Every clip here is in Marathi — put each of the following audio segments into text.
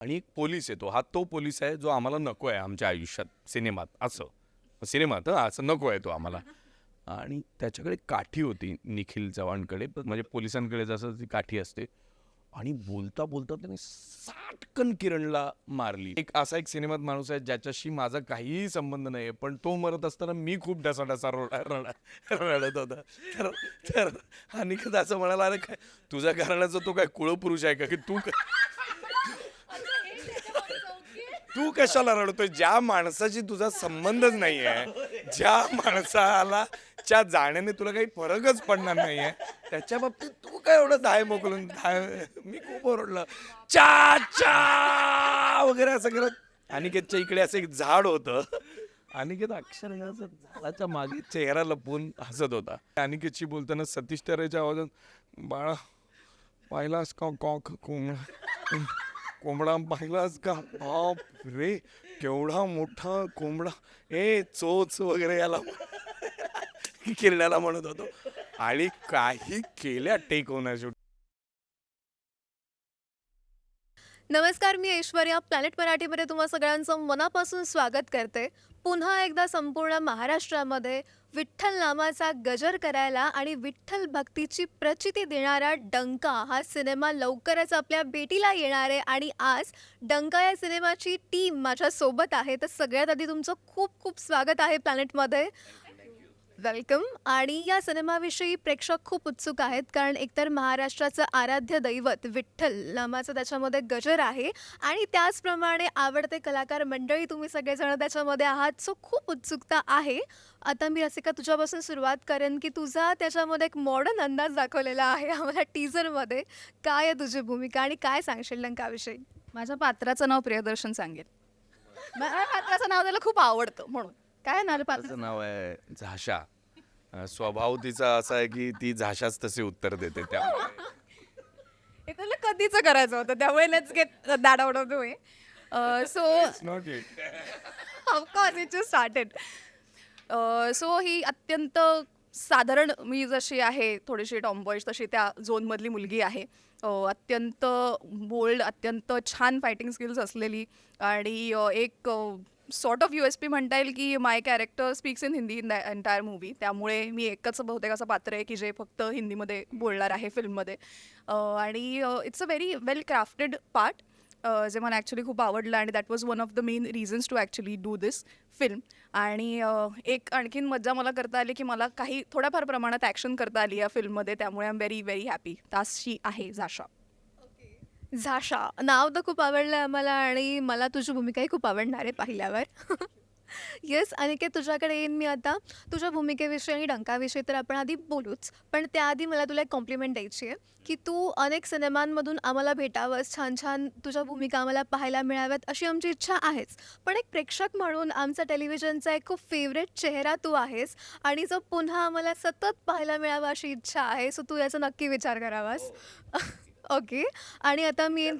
आणि एक पोलीस येतो. हा तो पोलीस आहे जो आम्हाला नको आहे आमच्या आयुष्यात सिनेमात असं. सिनेमात असं नको आहे तो आम्हाला. आणि त्याच्याकडे काठी होती निखिल चव्हाणकडे म्हणजे पोलिसांकडे जसं ती काठी असते. आणि बोलता बोलता त्याने साटकन किरणला मारली. एक सिनेमात माणूस आहे ज्याच्याशी माझा काहीही संबंध नाही आहे, पण तो मरत असताना मी खूप ढसाढसा रडत होता. तर तर अनिकेत असं म्हणाला, अरे काय तुझ्या घराण्याचा तो काय कुळपुरुष आहे का की तू कशाला रडतोय? ज्या माणसाशी तुझा संबंधच नाहीये, ज्या माणसाला च्या जाण्याने तुला काही फरकच पडणार नाहीये, त्याच्या बाबतीत तू काय एवढं धाय मोकलून मी खूप ओरडलं, चा चा वगैरे असं करत. अनिकेतच्या इकडे असं एक झाड होतं. अनिकेत अक्षरशः असं झाडाच्या मागे चेहरा लपवून हसत होता. अनिकेतशी बोलताना सतीश तऱ्हेच्या आवाजात, बाळा पाहिलास का कॉक कोंबडा पाहिलास का? बाप रे, केवढा मोठा कोंबडा, ए चोच वगैरे याला किरण्याला म्हणत होतो. आणि काही केल्या टेक होण्यासाठी. नमस्कार, मी ऐश्वर्या. प्लॅनेट मराठीमध्ये तुम्हा सगळ्यांचं मनापासून स्वागत करते. पुन्हा एकदा संपूर्ण महाराष्ट्रामध्ये विठ्ठल नामाचा गजर करायला आणि विठ्ठल भक्तीची प्रचिती देणारा डंका हा सिनेमा लवकरच आपल्या भेटीला येणार आहे. आणि आज डंका या सिनेमाची टीम माझ्यासोबत आहे. तर सगळ्यात आधी तुमचं खूप खूप स्वागत आहे प्लॅनेटमध्ये. वेलकम. आणि या सिनेमाविषयी प्रेक्षक खूप उत्सुक आहेत, कारण एकतर महाराष्ट्राचं आराध्य दैवत विठ्ठल नामाचं त्याच्यामध्ये गजर आहे आणि त्याचप्रमाणे आवडते कलाकार मंडळी तुम्ही सगळेजण त्याच्यामध्ये आहात. सो खूप उत्सुकता आहे. आता मी रसिका तुझ्यापासून सुरुवात करेन, की तुझा त्याच्यामध्ये एक मॉडर्न अंदाज दाखवलेला आहे आम्हाला टीजरमध्ये. काय आहे तुझी भूमिका आणि काय सांगशील लंकाविषयी? माझ्या पात्राचं नाव प्रियदर्शन सांगेल. माझ्या पात्राचं नाव त्याला खूप आवडतं म्हणून. काय नाव पात्र? त्याचं नाव आहे झाशा. स्वभाव तिचा असा आहे की ती झाशाच तसे उत्तर देते. त्यामुळे हे तुला कधीच करायचं होतं, त्यामुळे let's get that out of the way. So not it. Of course it just started. So ही अत्यंत साधारण, मी जशी आहे थोडीशी टॉमबॉयज, तशी त्या झोनमधली मुलगी आहे. अत्यंत बोल्ड, अत्यंत छान फायटिंग स्किल्स असलेली आणि एक सॉर्ट ऑफ USP म्हणता येईल की my character speaks in Hindi in the entire movie. त्यामुळे मी एकच बहुतेक असं पात्र आहे की जे फक्त हिंदीमध्ये बोलणार आहे फिल्ममध्ये. आणि it's a very well crafted part, जे मला ॲक्च्युली खूप आवडलं आणि that was one of the main reasons to actually do this film. आणि एक आणखीन मज्जा मला करता आली की मला काही थोड्याफार प्रमाणात ॲक्शन करता आली या फिल्ममध्ये, त्यामुळे I am very very happy. तासची आहे झाशा. झाशा नाव तर खूप आवडलं आम्हाला आणि मला तुझी भूमिकाही खूप आवडणार आहे पाहिल्यावर. येस अनिकेत, तुझ्याकडे येईन मी आता. तुझ्या भूमिकेविषयी आणि डंकाविषयी तर आपण आधी बोलूच, पण त्याआधी मला तुला एक कॉम्प्लिमेंट द्यायची आहे, की तू अनेक सिनेमांमधून आम्हाला भेटावंस, छान छान तुझ्या भूमिका आम्हाला पाहायला मिळाव्यात अशी आमची इच्छा आहेच. पण एक प्रेक्षक म्हणून आमचा टेलिव्हिजनचा एक खूप फेवरेट चेहरा तू आहेस आणि जो पुन्हा आम्हाला सतत पाहायला मिळावा अशी इच्छा आहे. सो तू याचा नक्की विचार करावास. ओके. आणि आता मी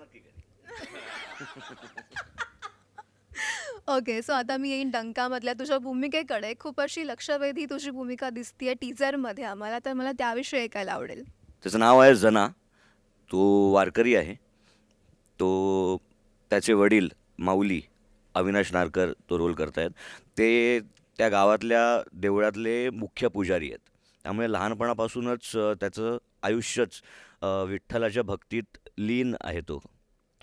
ओके. सो आता मी येईन डंकामधल्या तुझ्या भूमिकेकडे. खूप अशी लक्षवेधी तुझी भूमिका दिसतीये टीझरमध्ये आम्हाला, तर मला त्याविषयी ऐकायला आवडेल. त्याचं नाव आहे जना. तो वारकरी आहे. तो त्याचे वडील माऊली अविनाश नारकर तो रोल करतायत. ते त्या गावातल्या देवळातले मुख्य पुजारी आहेत. त्यामुळे लहानपणापासूनच त्याचं आयुष्यच विठ्ठलाच्या भक्तीत लीन आहे तो.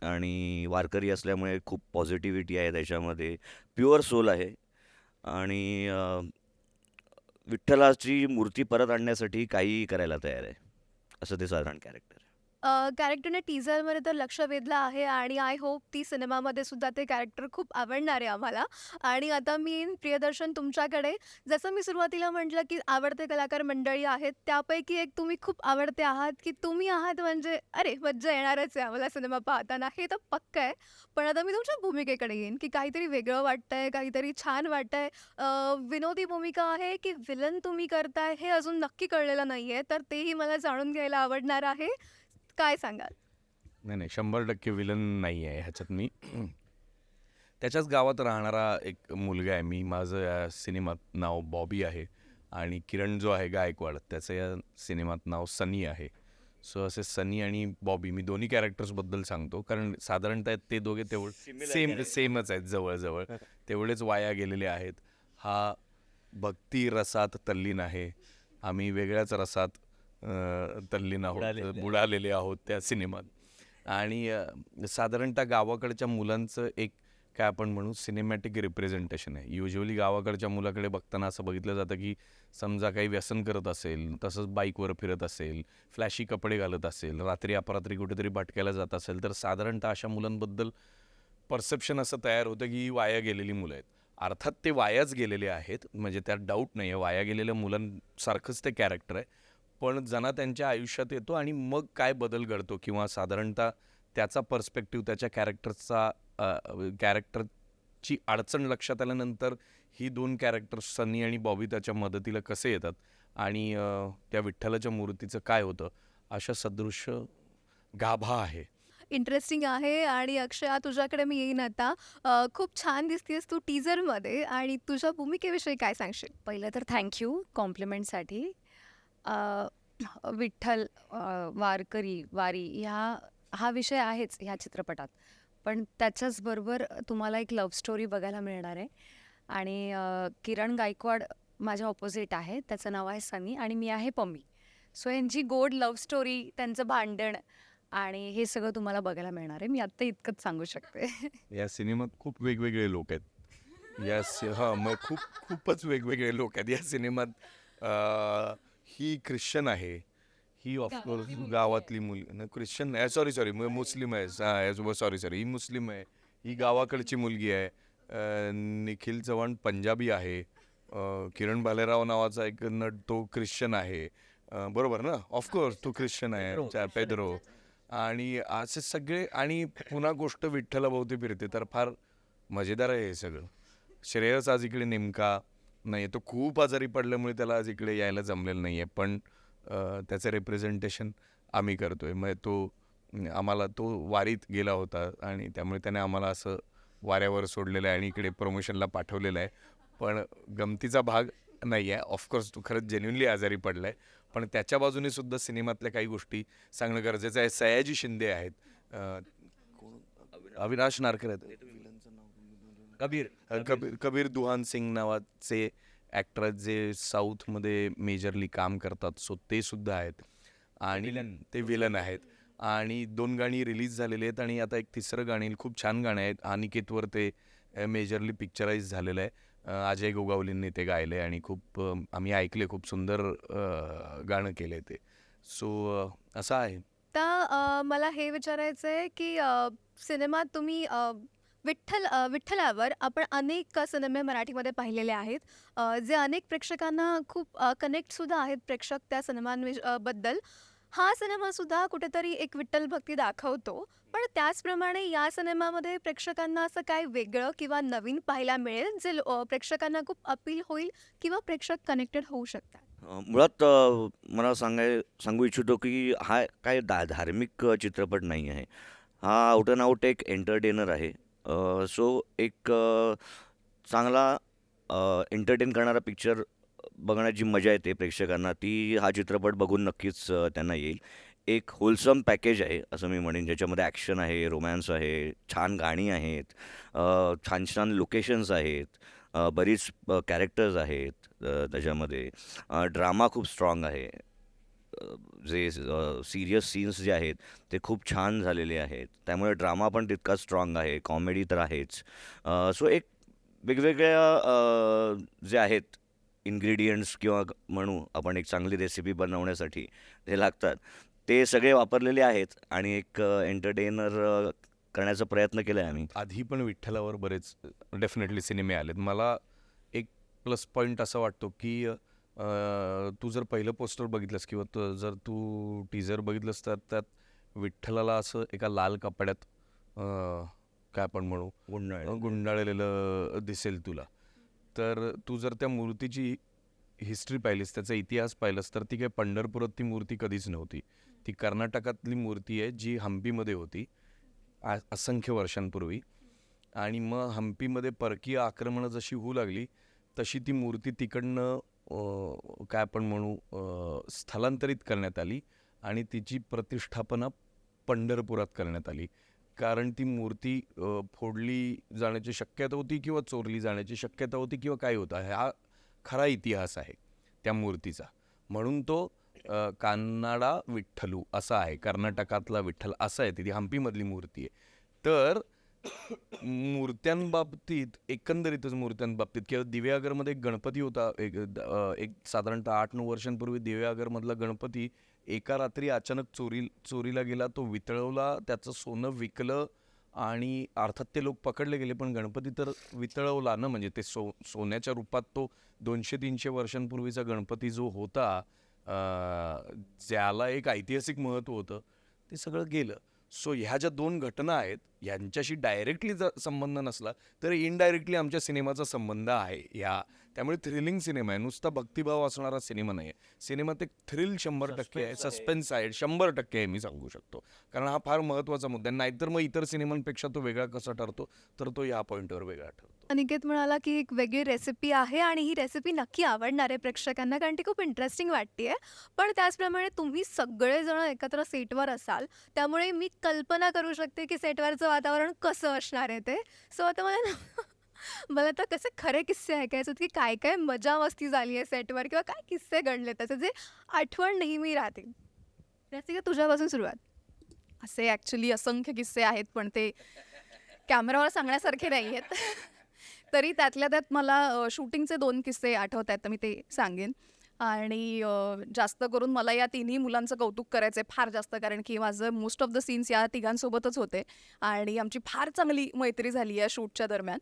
आणि वारकरी असल्यामुळे खूप पॉझिटिव्हिटी आहे त्याच्यामध्ये, प्युअर सोल आहे. आणि विठ्ठलाची मूर्ती परत आणण्यासाठी काहीही करायला तयार आहे, असं ते साधारण कॅरेक्टर आहे. कॅरेक्टरने टीझरमध्ये तर लक्ष वेधलं आहे आणि आय होप ती सिनेमामध्ये सुद्धा ते कॅरेक्टर खूप आवडणार आहे आम्हाला. आणि आता मी येईन प्रियदर्शन तुमच्याकडे. जसं मी सुरुवातीला म्हटलं, की आवडते कलाकार मंडळी आहेत, त्यापैकी एक तुम्ही खूप आवडते आहात, की तुम्ही आहात म्हणजे अरे मज्जा येणारच आहे आम्हाला सिनेमा पाहताना, हे तर पक्कं आहे. पण आता मी तुमच्या भूमिकेकडे येईन, की काहीतरी वेगळं वाटतंय, काहीतरी छान वाटतंय. विनोदी भूमिका आहे की विलन तुम्ही करताय हे अजून नक्की कळलेलं नाहीये, तर तेही मला जाणून घ्यायला आवडणार आहे. काय सांगाल? नाही नाही, 100% विलन नाही आहे ह्याच्यात मी. त्याच्याच गावात राहणारा एक मुलगा आहे मी. माझं या सिनेमात नाव बॉबी आहे आणि किरण जो आहे गायकवाड त्याचं या सिनेमात नाव सनी आहे. सो असे सनी आणि बॉबी, मी दोन्ही कॅरेक्टर्सबद्दल सांगतो कारण साधारणतः ते दोघे तेवढे सेमच आहेत, जवळजवळ तेवढेच वाया गेलेले आहेत. हा भक्ती रसात तल्लीन आहे, आम्ही वेगळ्याच रसात तल्लीन आहोत, बुडालेले आहोत त्या सिनेमात. आणि साधारणतः गावाकडच्या मुलांचं एक काय आपण म्हणू सिनेमॅटिक रिप्रेझेंटेशन आहे. युजली गावाकडच्या मुलाकडे बघताना असं बघितलं जातं की समजा काही व्यसन करत असेल, तसंच बाईकवर फिरत असेल, फ्लॅशी कपडे घालत असेल, रात्री अपरात्री कुठेतरी भटकायला जात असेल, तर साधारणतः अशा मुलांबद्दल परसेप्शन असं तयार होतं की ही वाया गेलेली मुलं आहेत. अर्थात ते वायाच गेलेले आहेत, म्हणजे त्यात डाऊट नाही आहे, वाया गेलेल्या मुलांसारखंच ते कॅरेक्टर आहे. पण जना त्यांच्या आयुष्यात येतो आणि मग काय बदल घडतो किंवा साधारणतः त्याचा पर्स्पेक्टिव्ह, त्याच्या कॅरेक्टरची अडचण लक्षात आल्यानंतर ही दोन कॅरेक्टर्स सनी आणि बॉबी त्याच्या मदतीला कसे येतात आणि त्या विठ्ठलाच्या मूर्तीचं काय होतं, अशा सदृश्य गाभा आहे. इंटरेस्टिंग आहे. आणि अक्षया, तुझ्याकडे मी येईन आता. खूप छान दिसतेस तू टीजरमध्ये, आणि तुझ्या भूमिकेविषयी काय सांगशील? पहिलं तर थँक्यू कॉम्प्लिमेंटसाठी. विठ्ठल, वारकरी, वारी हा विषय आहेच ह्या चित्रपटात, पण त्याच्याचबरोबर तुम्हाला एक लव्ह स्टोरी बघायला मिळणार आहे. आणि किरण गायकवाड माझ्या ऑपोजिट आहे, त्याचं नाव आहे सनी आणि मी आहे पम्मी. सो यांची गोड लव्ह स्टोरी, त्यांचं भांडण आणि हे सगळं तुम्हाला बघायला मिळणार आहे. मी आत्ता इतकंच सांगू शकते. या सिनेमात खूप वेगवेगळे लोक आहेत. मग खूपच वेगवेगळे लोक आहेत या सिनेमात. ही ख्रिश्चन आहे, ही ऑफकोर्स गावातली मुलगी, ख्रिश्चन नाही, सॉरी मुस्लिम आहे, सॉरी ही मुस्लिम आहे, ही गावाकडची मुलगी आहे. निखिल चव्हाण पंजाबी आहे, किरण भालेराव नावाचा एक नट तो ख्रिश्चन आहे, बरोबर ना? ऑफकोर्स तो ख्रिश्चन आहे, पेद्रो. आणि असे सगळे, आणि पुन्हा गोष्ट विठ्ठलाभोवती फिरते, तर फार मजेदार आहे हे सगळं. श्रेयस आज इकडे नेमका नाही, तो खूप आजारी पडल्यामुळे त्याला आज इकडे यायला जमलेलं नाही आहे, पण त्याचं रिप्रेझेंटेशन आम्ही करतोय. मग आम्हाला तो वारीत गेला होता आणि त्यामुळे त्याने आम्हाला असं वाऱ्यावर सोडलेलं आहे आणि इकडे प्रमोशनला पाठवलेलं आहे. पण गमतीचा भाग नाही आहे, ऑफकोर्स तो खरंच जेन्युनली आजारी पडला आहे, पण त्याच्या बाजूने सुद्धा सिनेमातल्या काही गोष्टी सांगणं गरजेचं आहे. सयाजी शिंदे आहेत, अविनाश नारकर आहेत, कबीर दुहान सिंग नावाचे ॲक्टर आहेत जे साऊथमध्ये मेजरली काम करतात, सो ते सुद्धा आहेत. आणि ते विलन आहेत. आणि 2 गाणी रिलीज झालेली आहेत आणि आता एक 3रं गाणं, खूप छान गाणं आहे, अनिकेतवर ते मेजरली पिक्चराईज झालेलं आहे. अजय गोगावलींनी ते गायलं आहे आणि खूप आम्ही ऐकले, खूप सुंदर गाणं केलं आहे ते. सो असं आहे. आता मला हे विचारायचं आहे की सिनेमात तुम्ही विठ्ठलावर आपण अनेक सिनेमे मराठीमध्ये पाहिलेले आहेत, जे अनेक प्रेक्षकांना खूप कनेक्टसुद्धा आहेत प्रेक्षक त्या सिनेमांबद्दल. हा सिनेमासुद्धा कुठेतरी एक विठ्ठल भक्ती दाखवतो, पण त्याचप्रमाणे या सिनेमामध्ये प्रेक्षकांना असं काय वेगळं किंवा नवीन पाहायला मिळेल जे प्रेक्षकांना खूप अपील होईल किंवा प्रेक्षक कनेक्टेड होऊ शकतात? मुळात मला सांगू इच्छितो की हा काय धार्मिक चित्रपट नाही आहे. हा आउट अँड आउट एक एंटरटेनर आहे. सो एक चांगला एंटरटेन करणारा पिक्चर बघण्याची मजा येते प्रेक्षकांना, ती हा चित्रपट बघून नक्कीच त्यांना येईल. एक होलसम पॅकेज आहे असं मी म्हणेन, ज्याच्यामध्ये ॲक्शन आहे, रोमॅन्स आहे, छान गाणी आहेत, छान छान लोकेशन्स आहेत, बरीच कॅरेक्टर्स आहेत त्याच्यामध्ये. ड्रामा खूप स्ट्रॉंग आहे, जे सिरियस सीन्स जे आहेत ते खूप छान झालेले आहेत, त्यामुळे ड्रामा पण तितका स्ट्रॉंग आहे, कॉमेडी तर आहेच. सो एक वेगवेगळ्या जे आहेत इन्ग्रेडियंट्स किंवा म्हणू आपण एक चांगली रेसिपी बनवण्यासाठी ते लागतात, ते सगळे वापरलेले आहेत आणि एक एंटरटेनर करण्याचा प्रयत्न केला आहे आम्ही. आधी पण विठ्ठलावर बरेच डेफिनेटली सिनेमे आलेत. मला एक प्लस पॉईंट असा वाटतो की तू जर पहिलं पोस्टर बघितलंस किंवा जर तू टीजर बघितलंस तर त्यात विठ्ठलाला असं एका लाल कपड्यात काय आपण म्हणू गुंडाळलेलं दिसेल तुला. तर तू जर त्या मूर्तीची हिस्ट्री पाहिलीस, त्याचा इतिहास पाहिलास, तर ती काही पंढरपुरात ती मूर्ती कधीच नव्हती. ती कर्नाटकातली मूर्ती आहे जी हम्पीमध्ये होती असंख्य वर्षांपूर्वी. आणि मग हम्पीमध्ये परकीय आक्रमणं जशी होऊ लागली तशी ती मूर्ती तिकडनं काय आपण म्हणू स्थलांतरित करण्यात आली आणि तिची प्रतिष्ठापना पंढरपुरात करण्यात आली. कारण ती मूर्ती फोडली जाण्याची शक्यता होती किंवा चोरली जाण्याची शक्यता होती किंवा काय होता, हा खरा इतिहास आहे त्या मूर्तीचा. म्हणून तो कान्नाडा विठ्ठलू असा आहे, कर्नाटकातला विठ्ठल असा आहे. ती हम्पीमधली मूर्ती आहे. तर मूर्त्यांबाबतीत, एकंदरीतच मूर्त्यांबाबतीत, किंवा दिव्यागरमध्ये एक गणपती होता, एक साधारणतः 8-9 वर्षांपूर्वी दिव्यागरमधला गणपती एका रात्री अचानक चोरीला गेला. तो वितळवला, त्याचं सोनं विकलं आणि अर्थात ते लोक पकडले गेले, पण गणपती तर वितळवला ना. म्हणजे ते सोन्याच्या रूपात तो 200-300 वर्षांपूर्वीचा गणपती जो होता, ज्याला एक ऐतिहासिक महत्त्व होतं, ते सगळं गेलं. सो ह्या ज्या 2 घटना आहेत, यांच्याशी डायरेक्टली जर संबंध नसला तर इनडायरेक्टली आमच्या सिनेमाचा संबंध आहे ह्या. त्यामुळे थ्रिलिंग सिनेमा आहे, नुसता भक्तिभाव असणारा सिनेमा नाही आहे. सिनेमात एक थ्रिल 100% आहे, सस्पेन्स आहे 100% आहे, मी सांगू शकतो. कारण हा फार महत्त्वाचा मुद्दा आहे. नाहीतर मग इतर सिनेमांपेक्षा तो वेगळा कसा ठरतो, तर तो या पॉईंटवर वेगळा ठरतो. अनिकेत म्हणाला की एक वेगळी रेसिपी आहे आणि ही रेसिपी नक्की आवडणार आहे प्रेक्षकांना, कारण ती खूप इंटरेस्टिंग वाटते. पण त्याचप्रमाणे तुम्ही सगळेजण एकत्र सेटवर असाल, त्यामुळे मी कल्पना करू शकते की सेटवरचं वातावरण कसं असणार आहे ते. सो आता मला तर कसे खरे किस्से ऐकायचे आहेत की काय काय मजा मस्ती झाली आहे सेटवर, किंवा काय किस्से घडले त्याचे जे आठवण नेहमी राहतील. रसिका, तुझ्यापासून सुरुवात. असे ॲक्च्युली असंख्य किस्से आहेत, पण ते कॅमेरावर सांगण्यासारखे नाही आहेत. तरी त्यातल्या त्यात मला शूटिंगचे 2 किस्से आठवत आहेत, तर मी ते सांगेन. आणि जास्त करून मला या तिन्ही मुलांचं कौतुक करायचं आहे फार जास्त, कारण की माझं मोस्ट ऑफ द सीन्स या तिघांसोबतच होते आणि आमची फार चांगली मैत्री झाली आहे शूटच्या दरम्यान,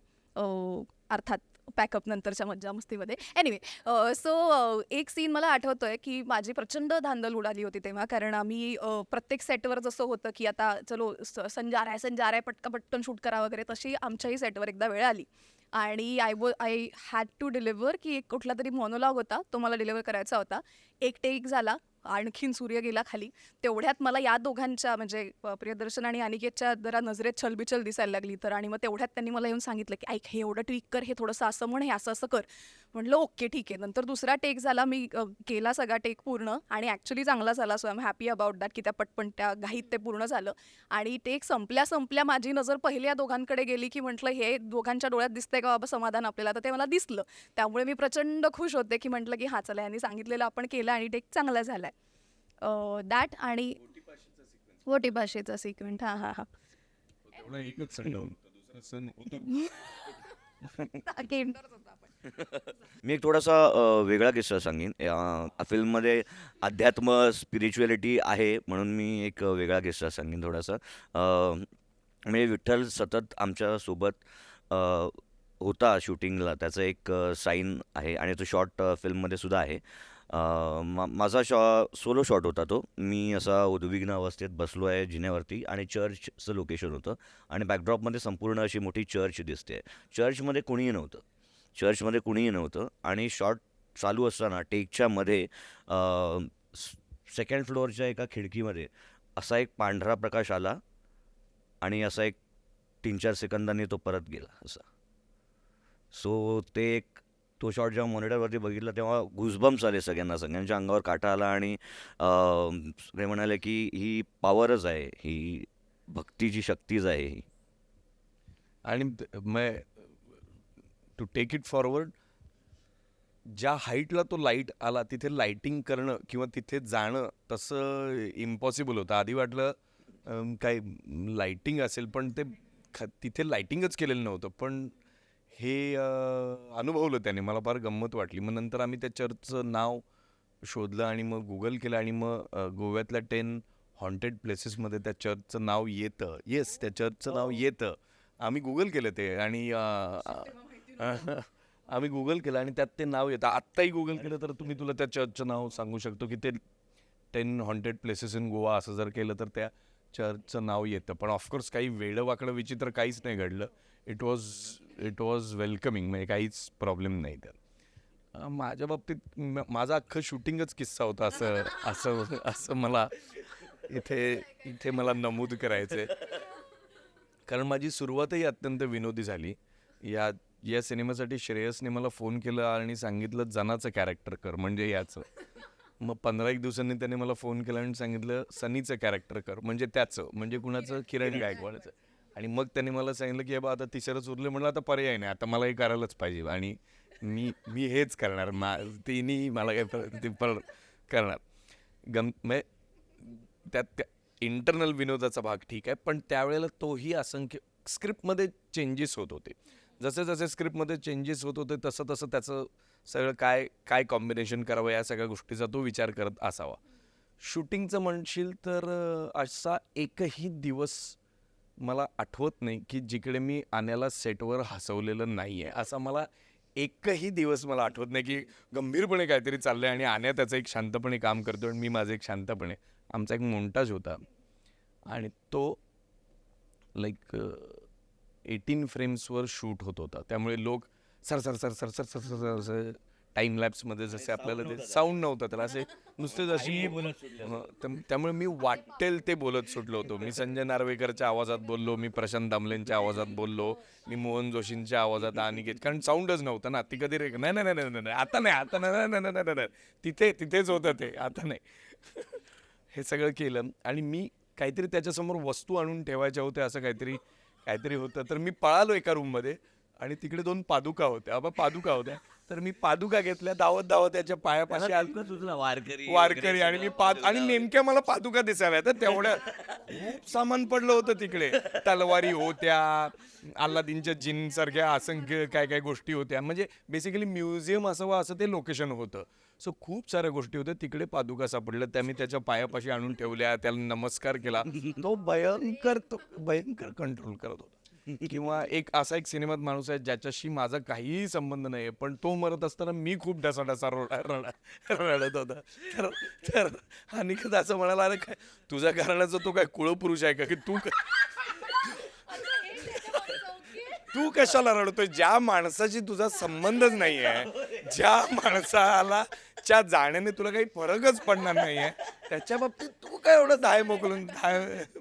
अर्थात पॅकअप नंतरच्या मज्जा मस्तीमध्ये. एनिवे, सो एक सीन मला आठवतोय की माझी प्रचंड धांदल उडाली होती तेव्हा, कारण आम्ही प्रत्येक सेटवर जसं होतं की आता चलो संजा रहा है पटकन शूट करा वगैरे, तशी आमच्याही सेटवर एकदा वेळ आली आणि आय हॅड टू डिलिव्हर की एक कुठला तरी मॉनोलॉग होता, तो मला डिलिव्हर करायचा होता. एक टेक झाला, आणखीन सूर्य गेला खाली. तेवढ्यात मला या दोघांच्या म्हणजे प्रियदर्शन आणि अनिकेतच्या जरा नजरेत छलबिचल दिसायला लागली. तर आणि मग तेवढ्यात त्यांनी मला येऊन सांगितलं की ऐक, हे एवढं ट्विक कर, हे थोडंसं असं म्हण, हे असं असं कर. म्हटलं ओके ठीक आहे. नंतर दुसरा टेक झाला, मी केला सगळा टेक पूर्ण आणि ॲक्च्युली चांगला झाला. So I am happy about that की त्या पटपण त्या घाईत ते पूर्ण झालं. आणि टेक संपल्या माझी नजर पहिल्या दोघांकडे गेली की म्हटलं हे दोघांच्या डोळ्यात दिसतंय का बाबा समाधान आपल्याला, तर ते मला दिसलं. त्यामुळे मी प्रचंड खुश होते की म्हटलं की हां चला, यांनी सांगितलेलं आपण केलं आणि टेक चांगला झालाय. दॅट आणि ओटी भाषेचा सिक्वेंट. हां. एकच सण होता, दुसरा सण होता. मी एक थोडासा वेगळा किस्सा सांगेन. या फिल्ममध्ये अध्यात्म, स्पिरिच्युअलिटी आहे, म्हणून मी एक वेगळा किस्सा सांगेन थोडासा. म्हणजे विठ्ठल सतत आमच्यासोबत होता शूटिंगला, त्याचं एक साईन आहे आणि तो शॉट फिल्ममध्ये सुद्धा आहे. माझा सोलो शॉट होता तो. मी असा उद्विग्न अवस्थेत बसलो आहे जिन्यावरती आणि चर्चचं लोकेशन होतं आणि बॅकड्रॉपमध्ये संपूर्ण अशी मोठी चर्च दिसते. चर्चमध्ये कुणीही नव्हतं आणि शॉट चालू असताना टेकच्या मध्ये सेकंड फ्लोअरच्या एका खिडकीमध्ये असा एक पांढरा प्रकाश आला आणि असा एक 3-4 सेकंदांनी तो परत गेला असा. सो तो शॉट जेव्हा मॉनिटरवरती बघितला तेव्हा गुजबम्स आले सगळ्यांच्या अंगावर काटा आला आणि ते म्हणाले की ही पॉवरच आहे, ही भक्तीची शक्तीच आहे ही. आणि टू टेक इट फॉरवर्ड, ज्या हाईटला तो लाईट आला तिथे लाईटिंग करणं किंवा तिथे जाणं तसं इम्पॉसिबल होतं. आधी वाटलं काय लाईटिंग असेल, पण ते तिथे लाईटिंगच केलेलं नव्हतं. पण हे अनुभवलं त्याने, मला फार गंमत वाटली. मग नंतर आम्ही त्या चर्चचं नाव शोधलं आणि मग गुगल केलं आणि मग गोव्यातल्या 10 हॉन्टेड प्लेसेसमध्ये त्या चर्चचं नाव येतं. येस, त्या चर्चचं नाव येतं. आम्ही गुगल केलं ते आणि आम्ही गुगल केलं आणि त्यात ते नाव येतं. आत्ताही गुगल केलं तर तुला त्या चर्चचं नाव सांगू शकतो की ते 10 हॉन्टेड प्लेसेस इन गोवा असं जर केलं तर त्या चर्चचं नाव येतं. पण ऑफकोर्स काही वेडं वाकडं विचित्र काहीच नाही घडलं. इट वॉज वेलकमिंग, म्हणजे काहीच प्रॉब्लेम नाही त्यात. माझ्या बाबतीत माझा अख्खं शूटिंगच किस्सा होता असं मला इथे मला नमूद करायचं आहे. कारण माझी सुरुवातही अत्यंत विनोदी झाली. या सिनेमासाठी श्रेयसने मला फोन केला आणि सांगितलं जनाचं कॅरेक्टर कर, म्हणजे याचं. मग 15 दिवसांनी त्याने मला फोन केला आणि सांगितलं सनीचं कॅरेक्टर कर, म्हणजे त्याचं, म्हणजे कुणाचं, किरण गायकवाडचं. आणि मग त्याने मला सांगितलं की बाबा आता तिसरंच उरलं, म्हणलं आता पर्याय नाही, आता मला हे करायलाच पाहिजे आणि मी मी हेच करणार. तिन्ही मला ते करणार. म्हणजे त्यात इंटरनल विनोदाचा भाग ठीक आहे, पण त्यावेळेला तोही असंख्य स्क्रिप्टमध्ये चेंजेस होत होते. जसे जसे स्क्रिप्टमध्ये चेंजेस होत होते तसं तसं त्याचं सगळं काय काय कॉम्बिनेशन करावं या सगळ्या गोष्टीचा तो विचार करत असावा. शूटिंगचं म्हणशील तर असा एकही दिवस मला आठवत नाही की जिकडे मी आण्याला सेटवर हसवलेलं नाही आहे. असा मला एकही दिवस मला आठवत नाही की गंभीरपणे काहीतरी चाललंय आणि आण्या त्याचं एक शांतपणे काम करतो आणि मी माझं एक शांतपणे. आमचा एक मोंटाज होता आणि तो लाईक 18 फ्रेम्सवर शूट होत होता, त्यामुळे लोक sir sir sir sir sir sir sir sir time लॅप्समध्ये जसे आपल्याला ते साऊंड नव्हतं त्याला, असे नुसते जशी त्यामुळे मी वाटेल ते बोलत सुटलो होतो. मी संजय नार्वेकरच्या आवाजात बोललो, मी प्रशांत दामलेंच्या आवाजात बोललो, मी मोहन जोशींच्या आवाजात अनिकेत, कारण साऊंडच नव्हतं ना. ती कधी नाही नाही नाही नाही नाही आता नाही, आता नाही नाही नाही नाही नाही तिथेच होतं ते, आता नाही. हे सगळं केलं आणि मी काहीतरी त्याच्यासमोर वस्तू आणून ठेवायच्या होत्या, असं काहीतरी होतं. तर मी पळालो एका रूममध्ये आणि तिकडे 2 पादुका होत्या. पादुका होत्या, तर मी पादुका घेतल्या, धावत धावत त्याच्या पायापाशी आलो. वारकरी आणि मी आणि नेमक्या मला पादुका दिसाव्या, तर तेवढ्या खूप सामान पडलं होतं तिकडे. तलवारी होत्या, अल्लादीनच्या जिन सारख्या असंख्य काय काय गोष्टी होत्या. म्हणजे बेसिकली म्युझियम असावं असं ते लोकेशन होतं. सो खूप साऱ्या गोष्टी होत्या. तिकडे पादुका सापडल्या, त्या मी त्याच्या पायापाशी आणून ठेवल्या, त्याला नमस्कार केला. तो भयंकर कंट्रोल करत होता. किंवा एक सिनेमात माणूस आहे ज्याच्याशी माझा काहीही संबंध नाही, पण तो मरत असताना मी खूप ढसाढसा रडत होता. तर अनिकेत असं म्हणाला, अरे काय तुझ्या घराण्याचा तो काय कुळपुरुष आहे का की तू कशाला रडतोय? ज्या माणसाशी तुझा संबंधच नाहीये, ज्या माणसाला च्या जाण्याने तुला काही फरकच पडणार नाहीये, त्याच्या बाबतीत तू काय एवढं धाय मोकलून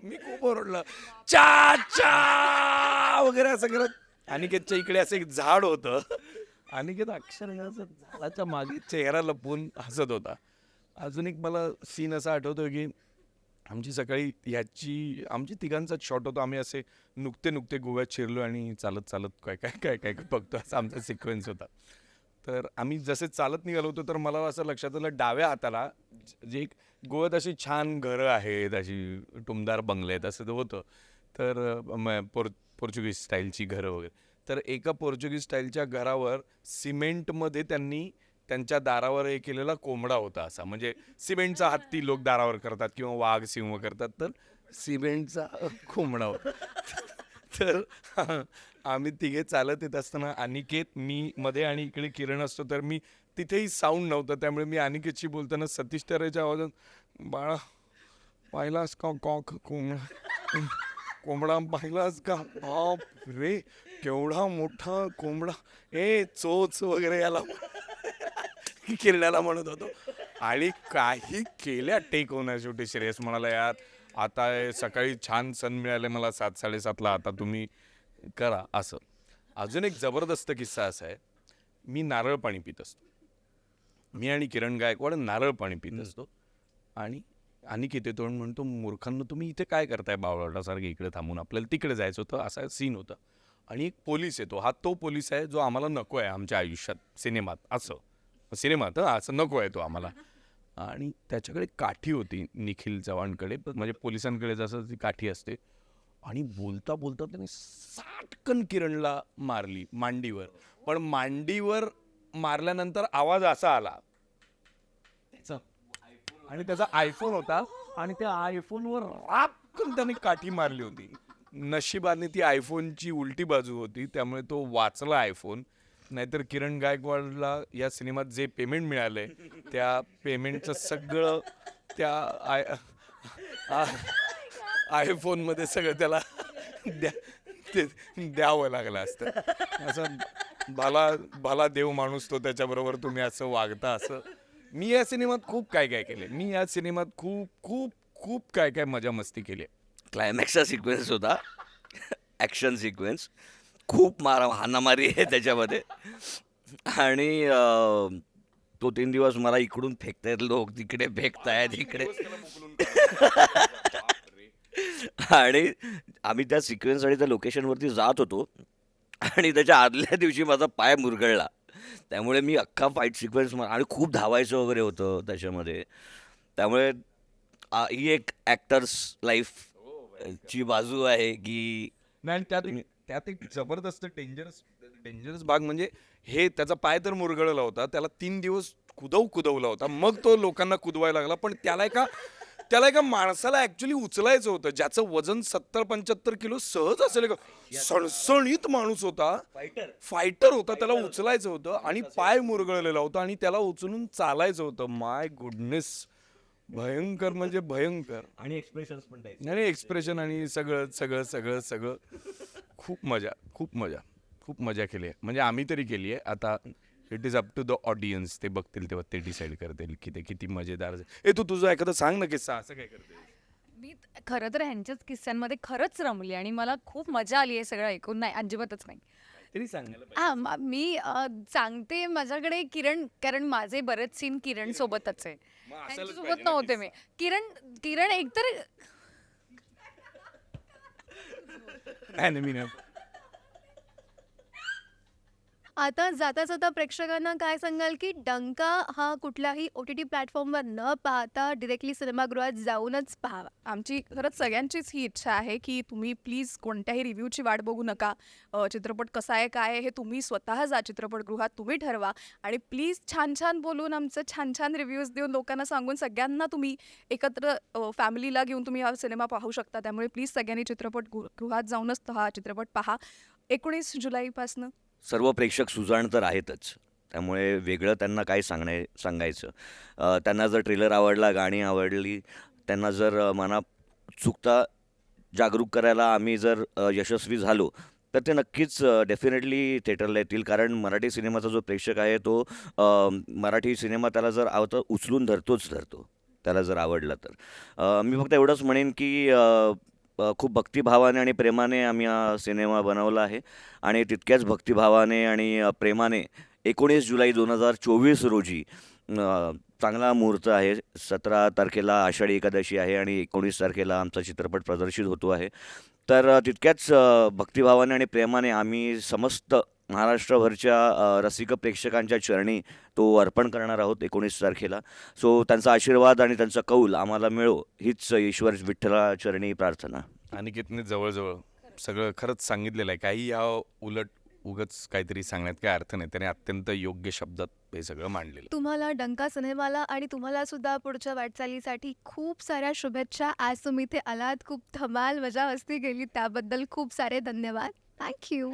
मी खूप ओरडलं चा चा वगैरे असं करत. अनिकेतच्या इकडे असं एक झाड होतं, अनिकेत अक्षरशः झाडाच्या मागे चेहरा लपवून हसत होता. अजून एक मला सीन असा आठवतो की आमची सकाळी आमची तिघांचाच शॉट होतो. आम्ही असे नुकते गोव्यात शिरलो आणि चालत चालत काय काय काय काय बघतो, असा आमचा सिक्वेन्स होता. तर आम्ही जसे चालत निघालो होतो, तर मला असं लक्षात आलं डाव्या हाताला जे एक गोव्यात अशी छान घरं आहेत, अशी टुमदार बंगले आहेत असं होतं. तर पोर्चुगीज स्टाईलची घरं वगैरे. तर एका पोर्चुगीज स्टाईलच्या घरावर सिमेंटमध्ये त्यांनी त्यांच्या दारावर हे केलेला कोंबडा होता असा. म्हणजे सिमेंटचा हत्ती लोक दारावर करतात किंवा वाघ सिंह करतात, तर सिमेंटचा कोंबडा होता. तर आम्ही तिघे चालत येत असताना अनिकेत, मी मध्ये आणि इकडे किरण असतो, तर मी तिथेही साऊंड नव्हतं, त्यामुळे मी अनिकेतशी बोलताना सतीश तऱ्हेच्या आवाजात, बाळा पाहिलास का कोंबडा पाहिलास का? बाप रे केवढा मोठा कोंबडा, चोच वगैरे याला किरण्याला म्हणत होतो. आणि काही केल्या टेक होणार. शेवटी श्रेयस म्हणाला, यार आता सकाळी छान सन मिळाले मला 7-7:30ला, आता तुम्ही करा असं. अजून एक जबरदस्त किस्सा असा आहे, मी नारळ पाणी पित असतो, मी आणि किरण गायकवाड नारळ पाणी पित असतो आणि अनिकेत येतो आणि म्हणतो, मूर्खांनो तुम्ही इथे काय करताय बावळाटासारखं, इकडे थांबून आपल्याला तिकडे जायचं होतं. असा सीन होता. आणि एक पोलीस येतो, हा तो पोलीस आहे जो आम्हाला नको आहे आमच्या आयुष्यात सिनेमात, असं नको आहे तो आम्हाला. आणि त्याच्याकडे काठी होती निखिल चव्हाणकडे, म्हणजे पोलिसांकडे जसं ती काठी असते. आणि बोलता बोलता त्याने साटकन किरणला मारली मांडीवर. पण मांडीवर मारल्यानंतर आवाज असा आला त्याचा, आणि त्याचा आयफोन होता आणि त्या आयफोनवर रापकन त्याने काठी मारली होती. नशिबाने ती आयफोनची उलटी बाजू होती, त्यामुळे तो वाचला आयफोन. नाहीतर किरण गायकवाडला या सिनेमात जे पेमेंट मिळालंय त्या पेमेंटचं सगळं त्या आयफोनमध्ये सगळं त्याला द्यावं लागलं असतं. असं भला देव माणूस तो, त्याच्याबरोबर तुम्ही असं वागता. असं मी या सिनेमात खूप काय काय केले. मी या सिनेमात खूप खूप खूप काय काय मजा मस्ती केली. क्लायमॅक्सचा सिक्वेन्स होता, ॲक्शन सिक्वेन्स, खूप हाणामारी आहे त्याच्यामध्ये. आणि तो 3 दिवस मला इकडून फेकतायत लोक, तिकडे फेकतायत, इकडे. आणि आम्ही त्या सिक्वेन्ससाठी त्या लोकेशनवरती जात होतो आणि त्याच्या आदल्या दिवशी माझा पाय मुरगळला. त्यामुळे मी अख्खा फाईट सिक्वेन्स आणि खूप धावायचं वगैरे होतं त्याच्यामध्ये. त्यामुळे ही एक ॲक्टर्स लाईफ ची बाजू आहे की नाही आणि त्यात एक जबरदस्त डेंजरस भाग म्हणजे हे त्याचा पाय तर मुरगळला होता, त्याला 3 दिवस कुदवला होता, मग तो लोकांना कुदवायला लागला. पण त्याला एका माणसाला ऍक्च्युली उचलायचं होतं ज्याचं वजन 70-75 किलो सहज असेल. का सणसणीत माणूस होता, फायटर होता, त्याला उचलायचं होतं आणि पाय मुरगळलेला होता आणि त्याला उचलून चालायचं होतं. माय गुडनेस, भयंकर म्हणजे भयंकर. आणि एक्सप्रेशन्स पण नाही एक्सप्रेशन आणि सगळं सगळं सगळं सगळं खूप मजा केली आहे. म्हणजे आम्ही तरी केली आहे. आता it is up to the audience, ते बघतील तेव्हा ते डिसाईड करतील की ते किती मजेदार. तू तुझं एखादं सांग ना किस्सा, असं काय करते? मी खरं तर ह्यांच्याच किस्स्यांमध्ये खरंच रमली आणि मला खूप मजा आली आहे सगळं ऐकून. नाही, अजिबातच नाही. तरी सांगायला हा मी सांगते माझ्याकडे किरण, कारण माझे बरेच सीन किरण सोबतच आहे. त्यांच्यासोबत नव्हते मी. किरण एकतर नाही मी नाही. आता जाता जाता प्रेक्षकांना काय सांगाल की डंका हा कुठल्याही OTT प्लॅटफॉर्मवर न पाहता डिरेक्टली सिनेमागृहात जाऊनच पाहावा? आमची खरंच सगळ्यांचीच ही इच्छा आहे की तुम्ही प्लीज कोणत्याही रिव्ह्यूची वाट बघू नका. चित्रपट कसा आहे काय आहे हे तुम्ही स्वतः जा चित्रपटगृहात, तुम्ही ठरवा आणि प्लीज छान छान बोलून आमचं छान छान रिव्ह्यूज देऊन लोकांना सांगून सगळ्यांना तुम्ही एकत्र फॅमिलीला घेऊन तुम्ही हा सिनेमा पाहू शकता. त्यामुळे प्लीज सगळ्यांनी चित्रपटगृहात जाऊनच हा चित्रपट पहा 19 जुलैपासनं. सर्व प्रेक्षक सुजाण तर आहेतच, त्यामुळे वेगळं त्यांना काय सांगायचं. त्यांना जर ट्रेलर आवडला, गाणी आवडली, त्यांना जर चुकता जागरूक करायला आम्ही जर यशस्वी झालो तर ते नक्कीच डेफिनेटली थिएटरला येतील. कारण मराठी सिनेमाचा जो प्रेक्षक आहे तो मराठी सिनेमा त्याला जर आवडतं उचलून धरतो त्याला जर आवडला तर. मी फक्त एवढंच म्हणेन की खूप भक्तिभावाने आणि प्रेमाने आम्ही हा सिनेमा बनवला आहे आणि तितक्याच भक्तिभावाने आणि प्रेमाने 19 जुलै 2024 रोजी चांगला मुहूर्त आहे. 17 तारखेला आषाढी एकादशी आहे आणि 19 तारखेला आमचा चित्रपट प्रदर्शित होतो आहे. तर तितक्याच भक्तिभावाने आणि प्रेमाने आम्ही समस्त महाराष्ट्रभरच्या रसिक प्रेक्षकांच्या चरणी तो अर्पण करणार आहोत 19 तारखेला. सो त्यांचा आशीर्वाद आणि त्यांचा कौल आम्हाला मिळो हीच ईश्वर विठ्ठला चरणी प्रार्थना. अनिकेतने जवळजवळ सगळं खरंच सांगितलेलं आहे. काही या उलट उगच काहीतरी सांगण्यात काय अर्थ नाही. त्याने अत्यंत योग्य शब्दात हे सगळं मांडलेलं. तुम्हाला डंका सिनेमाला आणि तुम्हाला सुद्धा पुढच्या वाटचालीसाठी खूप साऱ्या शुभेच्छा. आज तुम्ही इथे आलात, खूप धमाल मजा मस्ती केली, त्याबद्दल खूप सारे धन्यवाद. थँक्यू.